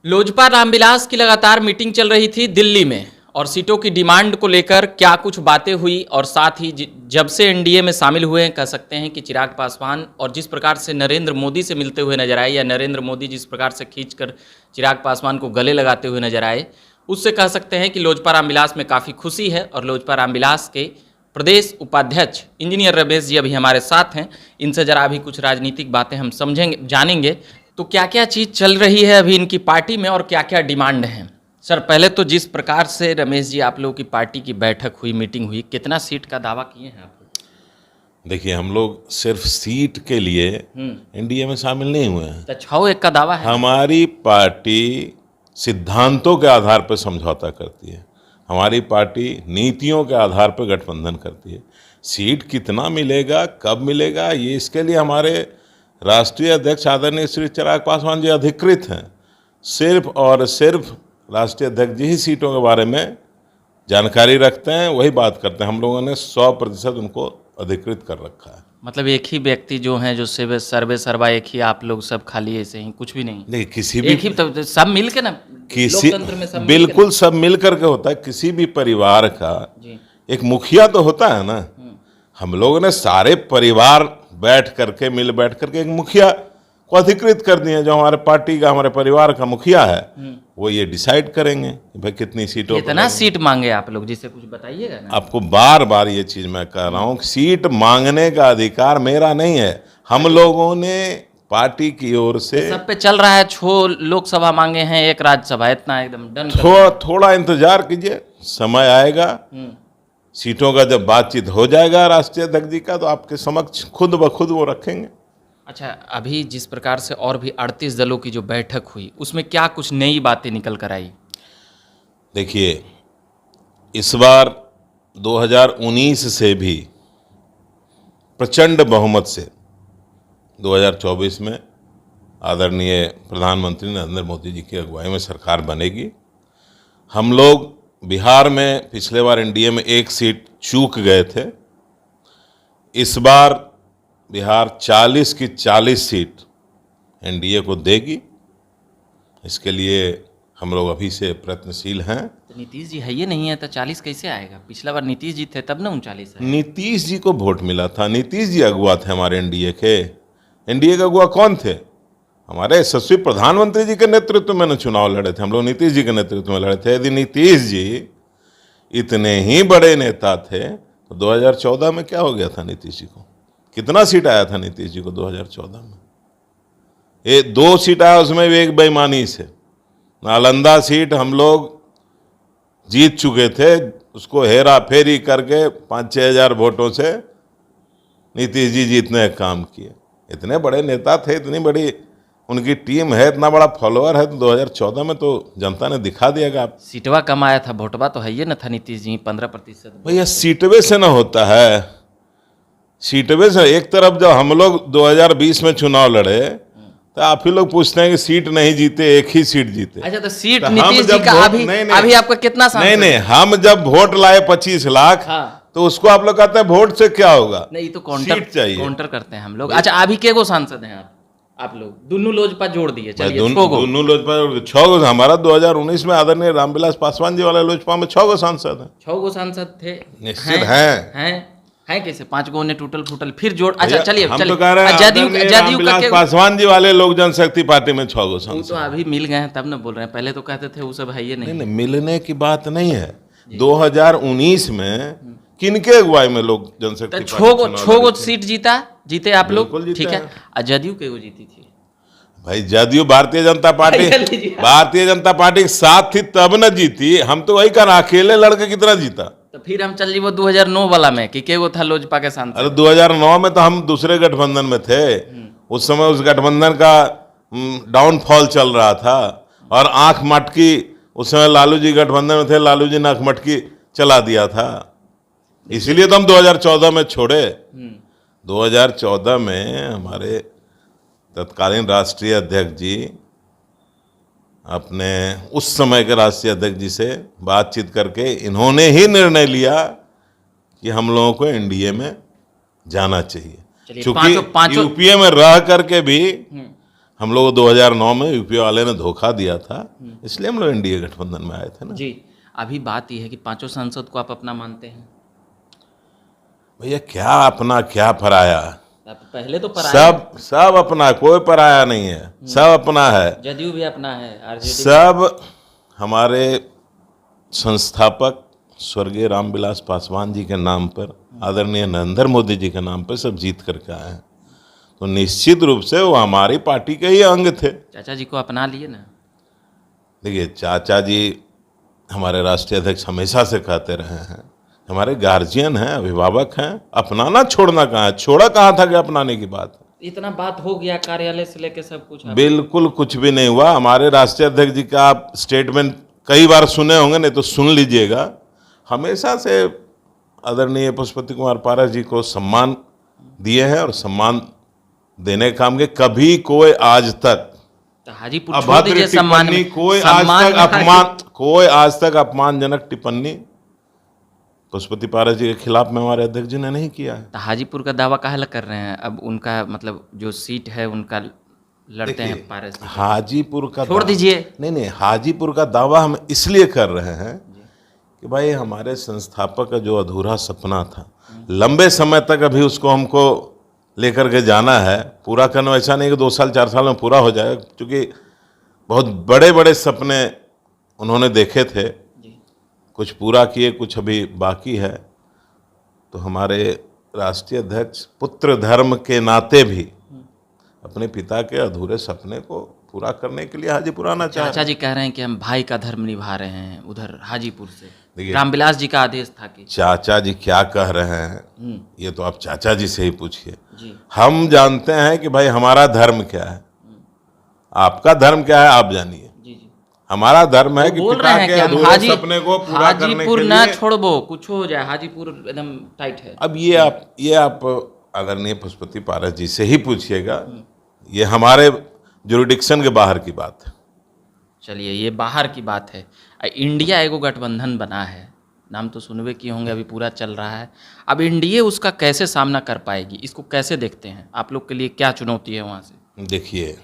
लोजपा रामविलास की लगातार मीटिंग चल रही थी दिल्ली में और सीटों की डिमांड को लेकर क्या कुछ बातें हुई और साथ ही जब से एनडीए में शामिल हुए हैं कह सकते हैं कि चिराग पासवान और जिस प्रकार से नरेंद्र मोदी से मिलते हुए नजर आए या नरेंद्र मोदी जिस प्रकार से खींचकर चिराग पासवान को गले लगाते हुए नजर आए, उससे कह सकते हैं कि लोजपा रामविलास में काफ़ी खुशी है। और लोजपा रामविलास के प्रदेश उपाध्यक्ष इंजीनियर रमेश जी अभी हमारे साथ हैं, इनसे जरा अभी कुछ राजनीतिक बातें हम समझेंगे जानेंगे। तो क्या क्या चीज़ चल रही है अभी इनकी पार्टी में और क्या क्या डिमांड हैं। सर पहले तो जिस प्रकार से रमेश जी आप लोगों की पार्टी की बैठक हुई, मीटिंग हुई, कितना सीट का दावा किए हैं आप लोग? देखिए, हम लोग सिर्फ सीट के लिए एनडीए में शामिल नहीं हुए हैं। तो 6-1 का दावा है। हमारी पार्टी सिद्धांतों के आधार पर समझौता करती है। हमारी पार्टी नीतियों के आधार पर गठबंधन करती है। सीट कितना मिलेगा, कब मिलेगा, ये इसके लिए हमारे राष्ट्रीय अध्यक्ष आदरणीय श्री चिराग पासवान जी अधिकृत हैं। सिर्फ और सिर्फ राष्ट्रीय अध्यक्ष जी ही सीटों के बारे में जानकारी रखते हैं, वही बात करते हैं। हम लोगों ने 100% उनको अधिकृत कर रखा है। मतलब एक ही व्यक्ति जो हैं जो सर्वे सर्वा एक ही, आप लोग सब खाली ऐसे ही कुछ भी नहीं? नहीं, किसी भी एक ही तो सब मिल के ना, किसी लोकतंत्र में सब बिल्कुल सब मिल करके होता है। किसी भी परिवार का एक मुखिया तो होता है ना। हम लोगों ने सारे परिवार बैठ करके एक मुखिया को अधिकृत कर दिए। जो हमारे पार्टी का, हमारे परिवार का मुखिया है, वो ये डिसाइड करेंगे कि भाई कितनी सीटों पर। कितना सीट मांगे आप लोग, जिससे कुछ बताइएगा ना। आपको बार बार ये चीज मैं कह रहा हूँ, सीट मांगने का अधिकार मेरा नहीं है। हम लोगों ने पार्टी की ओर से सब पे चल रहा है। 6 लोकसभा मांगे हैं, 1 राज्यसभा, इतना एकदम डन। थोड़ा इंतजार कीजिए, समय आएगा। सीटों का जब बातचीत हो जाएगा राष्ट्रीय अध्यक्ष जी का, तो आपके समक्ष खुद ब खुद वो रखेंगे। अच्छा, अभी जिस प्रकार से और भी 38 दलों की जो बैठक हुई, उसमें क्या कुछ नई बातें निकल कर आई? देखिए, इस बार 2019 से भी प्रचंड बहुमत से 2024 में आदरणीय प्रधानमंत्री नरेंद्र मोदी जी की अगुवाई में सरकार बनेगी। हम लोग बिहार में पिछले बार एनडीए में 1 सीट चूक गए थे। इस बार बिहार 40 की 40 सीट एनडीए को देगी। इसके लिए हम लोग अभी से प्रयत्नशील हैं। तो नीतीश जी है ये नहीं है तो 40 कैसे आएगा? पिछला बार नीतीश जी थे तब ना 39 है। नीतीश जी को वोट मिला था, नीतीश जी अगुआ थे हमारे एनडीए के। एनडीए के अगुआ कौन थे? हमारे यशस्वी प्रधानमंत्री जी के नेतृत्व में न चुनाव लड़े थे। हम लोग नीतीश जी के नेतृत्व में लड़े थे। यदि नीतीश जी इतने ही बड़े नेता थे तो 2014 में क्या हो गया था नीतीश जी को? कितना सीट आया था नीतीश जी को 2014 में? 2 सीट आया, उसमें भी एक बेईमानी से। नालंदा सीट हम लोग जीत चुके थे, उसको हेरा फेरी करके 5-6 हज़ार वोटों से नीतीश जी जीतने का काम किए। इतने बड़े नेता थे, इतनी बड़ी उनकी टीम है, इतना बड़ा फॉलोअर है, तो 2014 में तो जनता ने दिखा दिया कि आप। सीटवा कम आया था, वोटवा तो है ये न था नीतीश जी 15%। भैया सीटवे से ना होता है। सीटवे से एक तरफ जब हम लोग 2020 में चुनाव लड़े तो आप ही लोग पूछते हैं कि सीट नहीं जीते, एक ही सीट जीते। अच्छा, तो सीट नीतीश जी का अभी आपका कितना सांसद? नहीं, हम जब वोट लाए 25 लाख, तो उसको आप लोग कहते हैं वोट से क्या होगा? नहीं, तो काउंटर करते हैं हम लोग। अच्छा, अभी के गो सांसद हैं आप लोग? दोनों लोजपा जोड़ दिए, चलिए दोनों लोजपा 6 गो। हमारा 2019 में आदरणीय रामविलास पासवान जी वाले लोजपा में 6 गो सांसद हैं। 6 गो सांसद थे, निश्चित हैं कैसे 5 गो ने टूटल फूटल फिर जोड़। अच्छा चलिए, हम तो कह रहे हैं रामविलास पासवान जी वाले लोग जनशक्ति पार्टी में 6 गो सांसद तो अभी मिल गए हैं तब ना बोल रहे हैं। पहले तो कहते थे वो सब है ये नहीं। मिलने की बात नहीं है। 2019 में किनके अगुवाई में लोग जनशक्ति पार्टी 6 गो सीट जीते आप लोग, ठीक है। जदयू के वो जीती थी भाई। जदयू भारतीय जनता पार्टी के साथ थी तब न जीती। हम तो वही कह रहे, अकेले लड़के कितना जीता? तो फिर हम चल जी वो 2009 वाला में कि के वो था लोजपा के सांसद। अरे 2009 में तो हम दूसरे गठबंधन में थे। उस समय उस गठबंधन का डाउनफॉल चल रहा था और आंख मटकी। उस समय लालू जी गठबंधन में थे, लालू जी ने आंख मटकी चला दिया था, इसीलिए तो हम 2014 में छोड़े। 2014 में हमारे तत्कालीन राष्ट्रीय अध्यक्ष जी अपने उस समय के राष्ट्रीय अध्यक्ष जी से बातचीत करके इन्होंने ही निर्णय लिया कि हम लोगों को एनडीए में जाना चाहिए। चूंकि यूपीए में रह करके भी हम लोग को 2009 में यूपीए वाले ने धोखा दिया था, इसलिए हम लोग एनडीए गठबंधन में आए थे ना। जी, अभी बात यह है कि पांचों सांसद को आप अपना मानते हैं। भैया क्या अपना क्या पराया, आप पहले तो पराया, सब अपना, कोई पराया नहीं है, सब अपना है। जदयू भी अपना है, आरजेडी सब हमारे संस्थापक स्वर्गीय रामविलास पासवान जी के नाम पर, आदरणीय नरेंद्र मोदी जी के नाम पर सब जीत करके आए हैं, तो निश्चित रूप से वो हमारी पार्टी के ही अंग थे। चाचा जी को अपना लिए ना। देखिए, चाचा जी हमारे राष्ट्रीय अध्यक्ष हमेशा से कहते रहे हैं, हमारे गार्जियन हैं, अभिभावक हैं, अपनाना छोड़ना कहाँ है, छोड़ा कहाँ था कि अपनाने की बात। इतना बात हो गया, कार्यालय से लेके सब कुछ। बिल्कुल कुछ भी नहीं हुआ। हमारे राष्ट्रीय अध्यक्ष जी का आप स्टेटमेंट कई बार सुने होंगे, नहीं तो सुन लीजिएगा। हमेशा से आदरणीय पशुपति कुमार पारस जी को सम्मान दिए हैं और सम्मान देने का काम के, कभी कोई आज तक तो हाजीपुर छोड़ दीजिए सम्मान में, कोई आज तक अपमानजनक टिप्पणी पशुपति पारस जी के खिलाफ में हमारे अध्यक्ष जी ने नहीं किया है। तो हाजीपुर का दावा काहे कर रहे हैं? अब उनका मतलब जो सीट है उनका लड़ते हैं पारस जी। हाजीपुर का छोड़ दीजिए। नहीं, हाजीपुर का दावा हम इसलिए कर रहे हैं कि भाई हमारे संस्थापक का जो अधूरा सपना था, लंबे समय तक अभी उसको हमको लेकर के जाना है, पूरा करना। ऐसा नहीं कि 2 साल 4 साल में पूरा हो जाए, क्योंकि बहुत बड़े बड़े सपने उन्होंने देखे थे, कुछ पूरा किए, कुछ अभी बाकी है। तो हमारे राष्ट्रीय अध्यक्ष पुत्र धर्म के नाते भी अपने पिता के अधूरे सपने को पूरा करने के लिए हाजीपुर आना चाह रहे हैं। चाचा जी कह रहे हैं कि हम भाई का धर्म निभा रहे हैं उधर हाजीपुर से। रामविलास जी का आदेश था कि चाचा जी क्या कह रहे हैं ये तो आप चाचा जी से ही पूछिए। हम जानते हैं कि भाई हमारा धर्म क्या है, आपका धर्म क्या है आप जानिए। हमारा धर्म है कि पिता के अधूरे सपने को पूरा करने के लिए ना छोड़बो, कुछ हो जाए, हाजीपुर एकदम टाइट है। अब ये आप आदरणीय पशुपति पारस जी से ही पूछिएगा, ये हमारे जुरिडिक्शन के बाहर की बात है। चलिए, ये बाहर की बात है। इंडिया एगो गठबंधन बना है, नाम तो सुनवे किए होंगे, अभी पूरा चल रहा है। अब इंडिया उसका कैसे सामना कर पाएगी, इसको कैसे देखते हैं? आप लोग के लिए क्या चुनौती है वहाँ से? देखिए,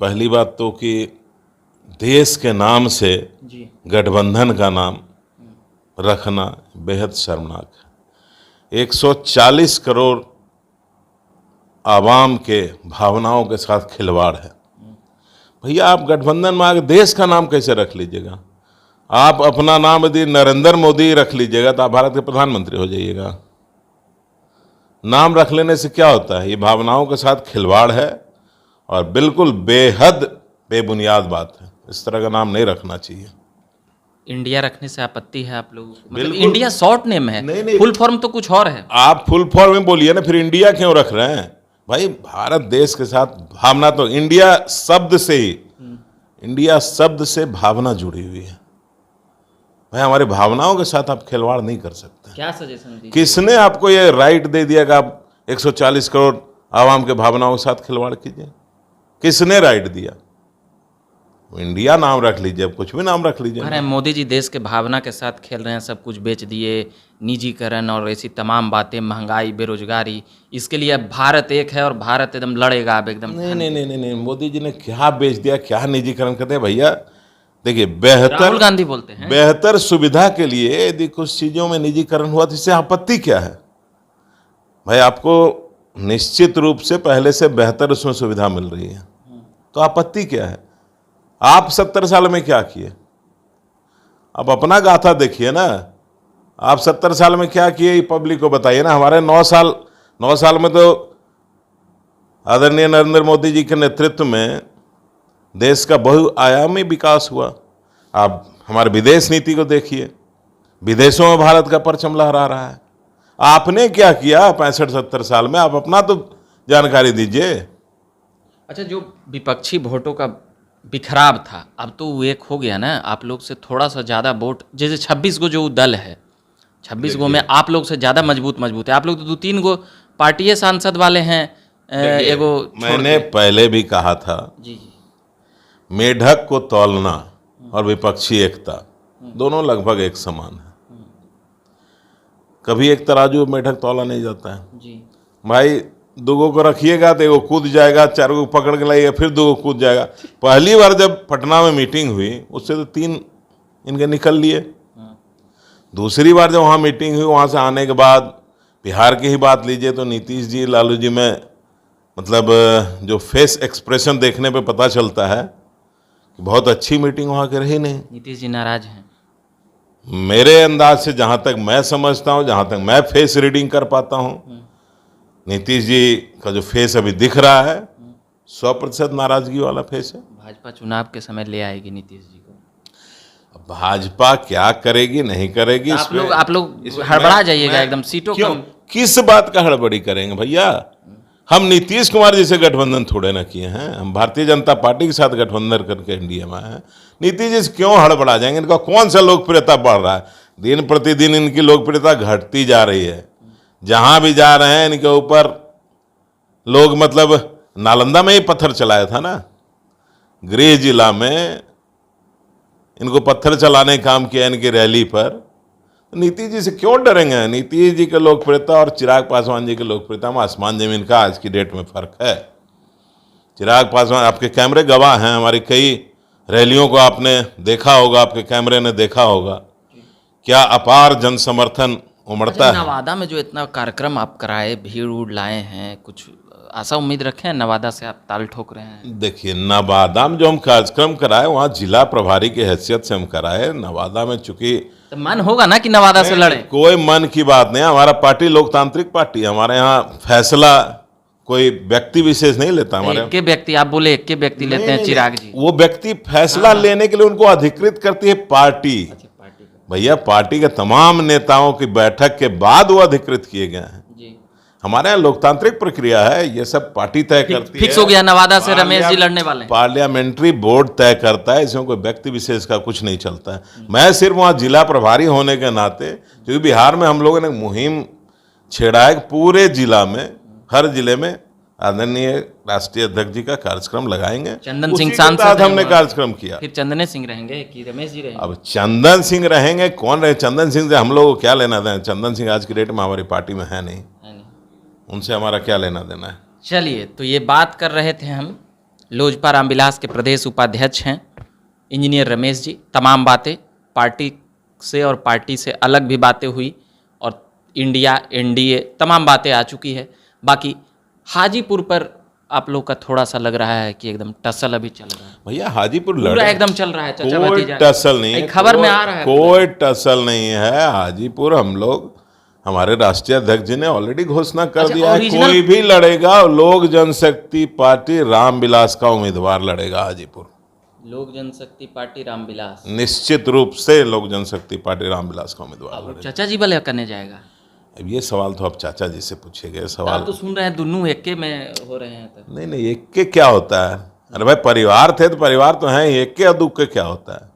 पहली बात तो कि देश के नाम से गठबंधन का नाम रखना बेहद शर्मनाक है। 140 करोड़ आवाम के भावनाओं के साथ खिलवाड़ है। भैया, आप गठबंधन में आके देश का नाम कैसे रख लीजिएगा? आप अपना नाम यदि नरेंद्र मोदी रख लीजिएगा तो आप भारत के प्रधानमंत्री हो जाइएगा। नाम रख लेने से क्या होता है? ये भावनाओं के साथ खिलवाड़ है और बिल्कुल बेहद बेबुनियाद बात है। इस तरह का नाम नहीं रखना चाहिए। इंडिया रखने से आपत्ति है आप लोगों को? मतलब इंडिया शॉर्ट नेम है, नहीं, फुल फॉर्म तो कुछ और है। आप फुल फॉर्म में बोलिए ना, फिर इंडिया क्यों रख रहे हैं? भाई, भारत देश के साथ भावना तो इंडिया शब्द से भावना जुड़ी हुई है। भाई, हमारी भावनाओं के साथ आप खिलवाड़ नहीं कर सकते। क्या सजेशन दीजिए? किसने आपको ये राइट दे दिया कि आप 140 करोड़ आवाम के भावनाओं के साथ खिलवाड़ कीजिए? किसने राइट दिया? इंडिया नाम रख लीजिए, अब कुछ भी नाम रख लीजिए। अरे मोदी जी देश के भावना के साथ खेल रहे हैं, सब कुछ बेच दिए, निजीकरण और ऐसी तमाम बातें, महंगाई, बेरोजगारी। इसके लिए अब भारत एक है और भारत एकदम लड़ेगा अब एकदम। नहीं, मोदी जी ने क्या बेच दिया, क्या निजीकरण करते हैं? भैया देखिए, राहुल गांधी बोलते हैं बेहतर सुविधा के लिए यदि कुछ चीज़ों में निजीकरण हुआ तो इससे आपत्ति क्या है? भाई, आपको निश्चित रूप से पहले से बेहतर उसमें सुविधा मिल रही है, तो आपत्ति क्या है? आप 70 साल में क्या किए? अब अपना गाथा देखिए ना, आप 70 साल में क्या किए पब्लिक को बताइए ना। हमारे 9 साल में तो आदरणीय नरेंद्र मोदी जी के नेतृत्व में देश का बहुआयामी विकास हुआ। आप हमारे विदेश नीति को देखिए, विदेशों में भारत का परचम लहरा रहा है। आपने क्या किया 65-70 साल में? आप अपना तो जानकारी दीजिए। अच्छा, जो विपक्षी वोटों का बिखराव था, अब तो वो एक हो गया ना, आप लोग से थोड़ा सा ज़्यादा वोट, जैसे 26 गो जो दल है, 26 गो में आप लोग से ज़्यादा मजबूत है। आप लोग तो 2-3 गो पार्टी सांसद वाले हैं। एगो मैंने पहले भी कहा था, जी, मेढक को तौलना और विपक्षी एकता दोनों लगभग एक समान है। कभी एक तराजू मेढक तौला नहीं जाता है। जी भाई, 2 को रखिएगा तो 1 कूद जाएगा, 4 को पकड़ के लाइएगा फिर 2 कूद जाएगा। पहली बार जब पटना में मीटिंग हुई उससे तो 3 इनके निकल लिए। दूसरी बार जब वहाँ मीटिंग हुई, वहाँ से आने के बाद बिहार की ही बात लीजिए तो नीतीश जी लालू जी में मतलब जो फेस एक्सप्रेशन देखने पे पता चलता है कि बहुत अच्छी मीटिंग वहाँ की रही नहीं। नीतीश जी नाराज हैं। मेरे अंदाज से जहाँ तक मैं समझता हूँ, जहाँ तक मैं फेस रीडिंग कर पाता हूँ, नीतीश जी का जो फेस अभी दिख रहा है 100% नाराजगी वाला फेस है। भाजपा चुनाव के समय ले आएगी नीतीश जी को। भाजपा क्या करेगी नहीं करेगी तो आप लोग हड़बड़ा जाइएगा एकदम सीटों क्यों? को। किस बात का हड़बड़ी करेंगे भैया? हम नीतीश कुमार जी से गठबंधन थोड़े ना किए हैं, हम भारतीय जनता पार्टी के साथ गठबंधन करके एनडीए में हैं। नीतीश जी से क्यों हड़बड़ा जाएंगे? इनका कौन सा लोकप्रियता बढ़ रहा है? दिन प्रतिदिन इनकी लोकप्रियता घटती जा रही है। जहां भी जा रहे हैं इनके ऊपर लोग, मतलब नालंदा में ही पत्थर चलाया था ना, गृह जिला में इनको पत्थर चलाने का काम किया इनकी रैली पर। नीतीश जी से क्यों डरेंगे? नीतीश जी की लोकप्रियता और चिराग पासवान जी की लोकप्रियता में आसमान जमीन का आज की डेट में फर्क है। चिराग पासवान, आपके कैमरे गवाह हैं, हमारी कई रैलियों को आपने देखा होगा, आपके कैमरे ने देखा होगा, क्या अपार जन समर्थन उमड़ता है। नवादा में जो इतना कार्यक्रम आप कराए, भीड़ उड़ लाए हैं, कुछ आशा उम्मीद रखें नवादा से आप ताल ठोक रहे हैं? देखिए, नवादा में जो हम कार्यक्रम कराए वहाँ जिला प्रभारी की हैसियत से हम कराए। नवादा में चूंकि तो मन होगा ना कि नवादा से लड़े? कोई मन की बात नहीं, हमारा पार्टी लोकतांत्रिक पार्टी है। हमारे यहाँ फैसला कोई व्यक्ति विशेष नहीं लेता। हमारे एक के व्यक्ति, आप बोले एक के व्यक्ति लेते हैं चिराग जी। वो व्यक्ति फैसला लेने के लिए उनको अधिकृत करती है पार्टी। भैया, पार्टी के तमाम नेताओं की बैठक के बाद वो अधिकृत किए गए हैं। हमारे यहाँ लोकतांत्रिक प्रक्रिया है, ये सब पार्टी तय करती है। फिक्स हो गया नवादा से रमेश जी लड़ने वाले। पार्लियामेंट्री बोर्ड तय करता है, इसमें कोई व्यक्ति विशेष का कुछ नहीं चलता है। मैं सिर्फ वहाँ जिला प्रभारी होने के नाते, क्योंकि बिहार में हम लोगों ने मुहिम छेड़ा है, पूरे जिला में, हर जिले में आदरणीय राष्ट्रीय अध्यक्ष जी का कार्यक्रम लगाएंगे। चंदन सिंह सांसद हमने कार्यक्रम किया। फिर चंदने सिंह रहेंगे कि रमेश जी रहेंगे? अब चंदन सिंह रहेंगे, कौन रहे? चंदन सिंह से हम लोग को क्या लेना देना? चंदन सिंह आज की डेट में हमारी पार्टी में है नहीं, उनसे हमारा क्या लेना देना है। चलिए, तो ये बात कर रहे थे हम, लोजपा रामविलास के प्रदेश उपाध्यक्ष हैं इंजीनियर रमेश जी। तमाम बातें पार्टी से और पार्टी से अलग भी बातें हुई, और इंडिया, एनडीए, तमाम बातें आ चुकी है। बाकी हाजीपुर पर आप लोग का थोड़ा सा लग रहा है कि एकदम टसल अभी चल रहा है। भैया, हाजीपुर पूरा एकदम चल रहा है, चाचा कोई भतीजा। टसल नहीं है, खबर में आ रहा है कोई टसल नहीं है। हाजीपुर हम लोग, हमारे राष्ट्रीय अध्यक्ष जी ने ऑलरेडी घोषणा कर दिया है, कोई भी लड़ेगा, लोक जनशक्ति पार्टी रामविलास का उम्मीदवार लड़ेगा हाजीपुर। लोक जनशक्ति पार्टी रामविलास, निश्चित रूप से लोक जनशक्ति पार्टी रामविलास का उम्मीदवार लड़ेगा। चाचा जी वाले करने जाएगा? अब ये सवाल तो आप चाचा जी से पूछेंगे। सवाल तो सुन रहे हैं दोनों एके में हो रहे हैं। तो नहीं, एक के क्या होता है? अरे भाई, परिवार थे तो परिवार तो है, एक के अदुक के क्या होता है?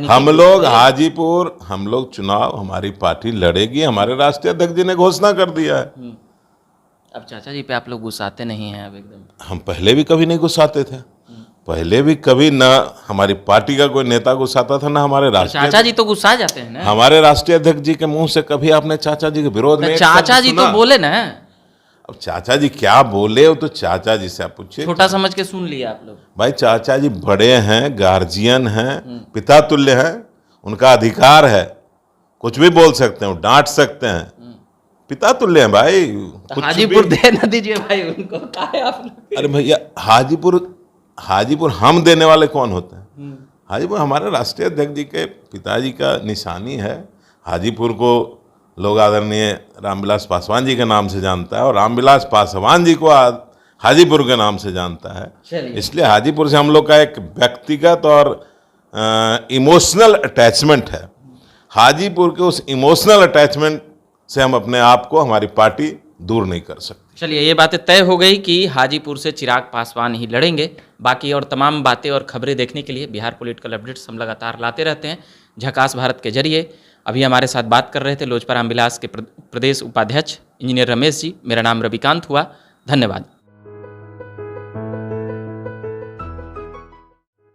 हम लोग हाजीपुर, हम लोग चुनाव, हमारी पार्टी लड़ेगी, हमारे राष्ट्रीय अध्यक्ष जी ने घोषणा कर दिया है। अब चाचा जी पे आप लोग गुस्साते नहीं हैं अब एकदम? हम पहले भी कभी नहीं गुस्साते थे, पहले भी कभी ना हमारी पार्टी का कोई नेता गुस्साता था, ना हमारे राष्ट्रीय। चाचा जी तो गुस्सा जाते हैं ना? हमारे राष्ट्रीय अध्यक्ष जी के मुंह से कभी आपने चाचा जी के विरोध में? चाचा जी तो बोले ना। अब चाचा जी क्या बोले हो तो चाचा जी से आप पूछिए। छोटा समझ के सुन लिया आप लोग। भाई, चाचा जी बड़े हैं, गार्जियन हैं, पिता तुल्य हैं, उनका अधिकार है, कुछ भी बोल सकते हैं, डांट सकते हैं, पिता तुल्य हैं भाई। हाजीपुर दे ना दीजिए भाई उनको, क्या है आप लोग? अरे भैया, हाजीपुर हम देने वाले कौन होते हैं? हाजीपुर हमारे राष्ट्रीय अध्यक्ष जी के पिताजी का निशानी है। हाजीपुर को लोग आदरणीय रामविलास पासवान जी के नाम से जानता है, और रामविलास पासवान जी को हाजीपुर के नाम से जानता है। इसलिए हाजीपुर से हम लोग का एक व्यक्तिगत और इमोशनल अटैचमेंट है। हाजीपुर के उस इमोशनल अटैचमेंट से हम अपने आप को, हमारी पार्टी दूर नहीं कर सकती। चलिए, ये बातें तय हो गई कि हाजीपुर से चिराग पासवान ही लड़ेंगे। बाकी और तमाम बातें और खबरें देखने के लिए बिहार पॉलिटिकल अपडेट्स हम लगातार लाते रहते हैं झकास भारत के जरिए। अभी हमारे साथ बात कर रहे थे लोजपा रामविलास के प्रदेश उपाध्यक्ष इंजीनियर रमेश जी। मेरा नाम रविकांत हुआ। धन्यवाद।